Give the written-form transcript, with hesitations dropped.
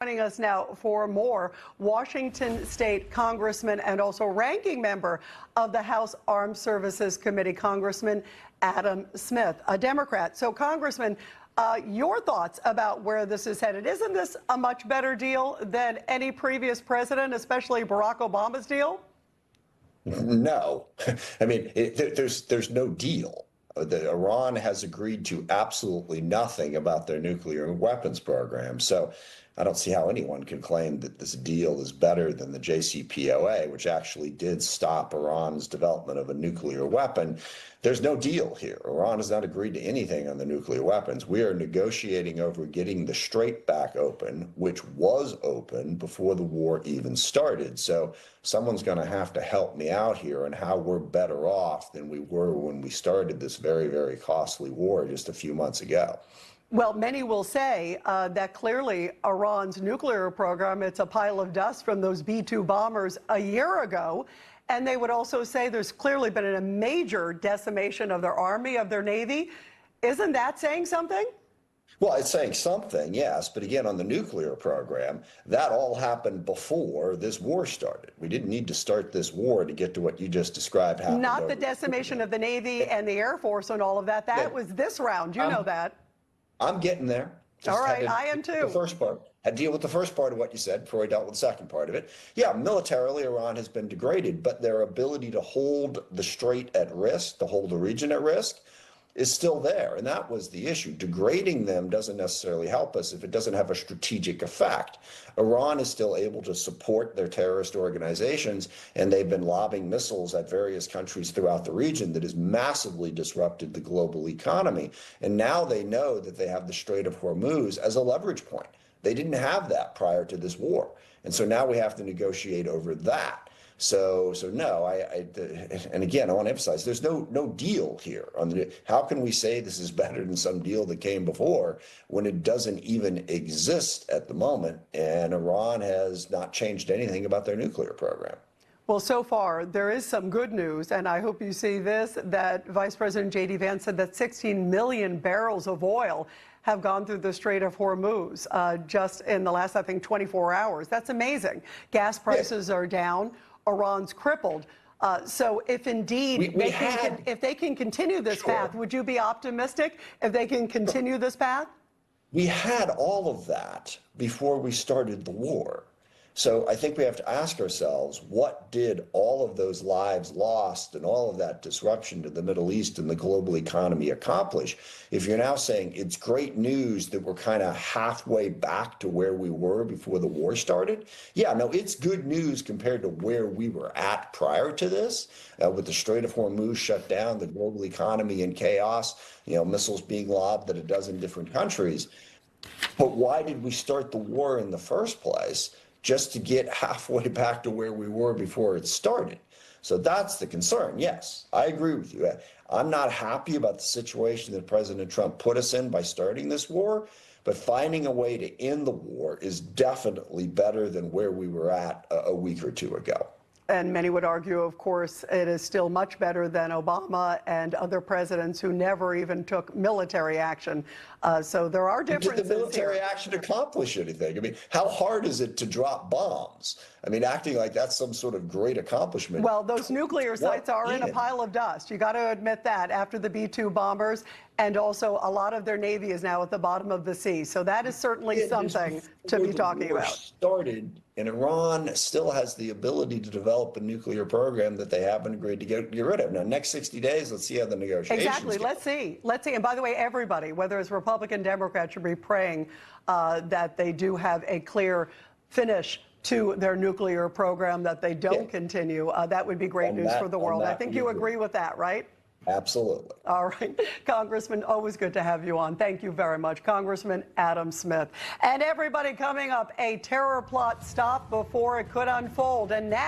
Joining us now for more, Washington State Congressman and also ranking member of the House Armed Services Committee, Congressman Adam Smith, a Democrat. So, Congressman, your thoughts about where this is headed. Isn't this a much better deal than any previous president, especially Barack Obama's deal? No. I mean, there's no deal. Iran has agreed to absolutely nothing about their nuclear weapons program. So I don't see how anyone can claim that this deal is better than the JCPOA, which actually did stop Iran's development of a nuclear weapon. There's no deal here. Iran has not agreed to anything on the nuclear weapons. We are negotiating over getting the Strait back open, which was open before the war even started. So someone's going to have to help me out here on how we're better off than we were when we started this very, very costly war just a few months ago. Well, many will say that clearly Iran's nuclear program, it's a pile of dust from those B-2 bombers a year ago. And they would also say there's clearly been a major decimation of their army, of their navy. Isn't that saying something? Well, it's saying something, yes. But again, on the nuclear program, that all happened before this war started. We didn't need to start this war to get to what you just described happened. Not the decimation of the Navy and the Air Force and all of that. That was this round. You know that. I'm getting there. All right, I am too. The first part. I deal with the first part of what you said before I dealt with the second part of it. Yeah, militarily, Iran has been degraded, but their ability to hold the Strait at risk, to hold the region at risk, is still there. And that was the issue. Degrading them doesn't necessarily help us if it doesn't have a strategic effect. Iran is still able to support their terrorist organizations, and they've been lobbing missiles at various countries throughout the region that has massively disrupted the global economy. And now they know that they have the Strait of Hormuz as a leverage point. They didn't have that prior to this war. And so now we have to negotiate over that. So no, and again, I want to emphasize, there's no deal here. How can we say this is better than some deal that came before when it doesn't even exist at the moment, and Iran has not changed anything about their nuclear program? Well, so far, there is some good news, and I hope you see this, that Vice President J.D. Vance said that 16 million barrels of oil have gone through the Strait of Hormuz just in the last, I think, 24 hours. That's amazing. Gas prices are down. Iran's crippled. So if indeed if they can continue this path, would you be optimistic if they can continue this path? We had all of that before we started the war. So I think we have to ask ourselves, what did all of those lives lost and all of that disruption to the Middle East and the global economy accomplish? If you're now saying it's great news that we're kind of halfway back to where we were before the war started, yeah, no, it's good news compared to where we were at prior to this, with the Strait of Hormuz shut down, the global economy in chaos, missiles being lobbed at a dozen different countries. But why did we start the war in the first place? Just to get halfway back to where we were before it started. So that's the concern. Yes, I agree with you. I'm not happy about the situation that President Trump put us in by starting this war, but finding a way to end the war is definitely better than where we were at a week or two ago. And many would argue, of course, it is still much better than Obama and other presidents who never even took military action. So there are differences. Did the military action accomplish anything? I mean, how hard is it to drop bombs? I mean, acting like that's some sort of great accomplishment. Well, those nuclear sites are in a pile of dust. You got to admit that after the B-2 bombers, and also a lot of their Navy is now at the bottom of the sea. So that is certainly something to be talking about. Started, and Iran still has the ability to develop a nuclear program that they haven't agreed to get rid of. Now, next 60 days, let's see how the negotiations Exactly. go. Let's see. Let's see. And by the way, everybody, whether it's Republican, Democrat, should be praying that they do have a clear finish to their nuclear program, that they don't continue. That would be great news for the world. I think you agree with that, right? Absolutely. All right. Congressman, always good to have you on. Thank you very much. Congressman Adam Smith. And everybody, coming up, a terror plot stopped before it could unfold. And now